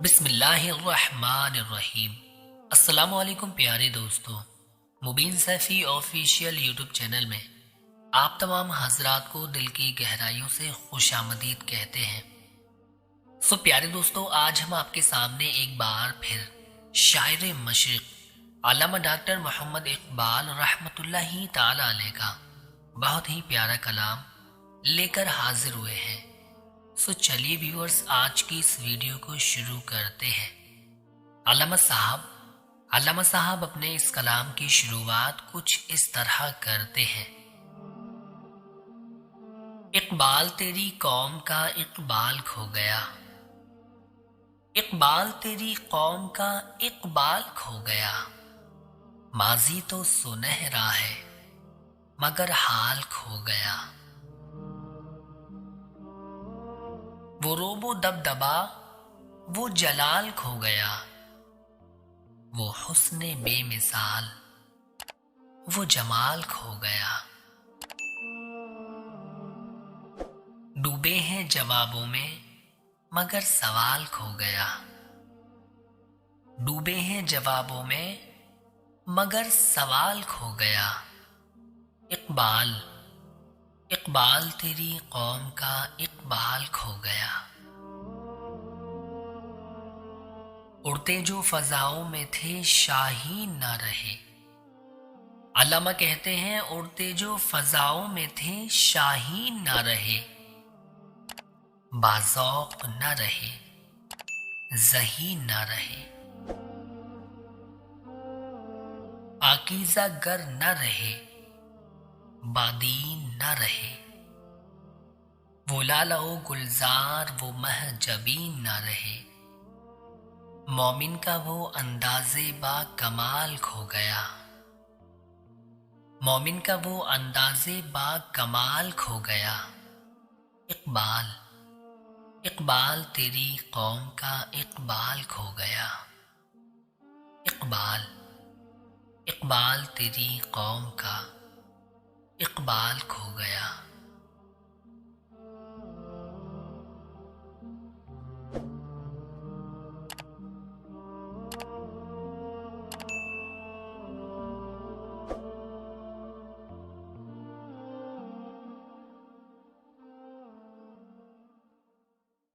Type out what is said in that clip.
بسم اللہ الرحمن الرحیم۔ السلام علیکم پیارے دوستو، مبین سیفی آفیشیل یوٹیوب چینل میں آپ تمام حضرات کو دل کی گہرائیوں سے خوش آمدید کہتے ہیں۔ پیارے دوستو، آج ہم آپ کے سامنے ایک بار پھر شاعر مشرق علامہ ڈاکٹر محمد اقبال رحمۃ اللہ تعالی علیہ کا بہت ہی پیارا کلام لے کر حاضر ہوئے ہیں۔ چلیے ویورز، آج کی اس ویڈیو کو شروع کرتے ہیں۔ علامہ صاحب اپنے اس کلام کی شروعات کچھ اس طرح کرتے ہیں۔ اقبال تیری قوم کا اقبال کھو گیا، اقبال تیری قوم کا اقبال کھو گیا، ماضی تو سنہرا ہے مگر حال کھو گیا، وہ روب و دبدبا وہ جلال کھو گیا، وہ حسن بے مثال وہ جمال کھو گیا، ڈوبے ہیں جوابوں میں مگر سوال کھو گیا، ڈوبے ہیں جوابوں میں مگر سوال کھو گیا، اقبال اقبال تیری قوم کا اقبال کھو گیا۔ اڑتے جو فضاؤں میں تھے شاہین نہ رہے، علامہ کہتے ہیں اڑتے جو فضاؤں میں تھے شاہین نہ رہے، باذوق نہ رہے ذہین نہ رہے، پاکیزہ گر نہ رہے بادین نہ رہے، وہ لالہ و گلزار وہ مہ جبین نہ رہے، مومن کا وہ انداز با کمال کھو گیا، مومن کا وہ انداز با کمال کھو گیا، اقبال اقبال تیری قوم کا اقبال کھو گیا، اقبال اقبال تیری قوم کا اقبال کھو گیا۔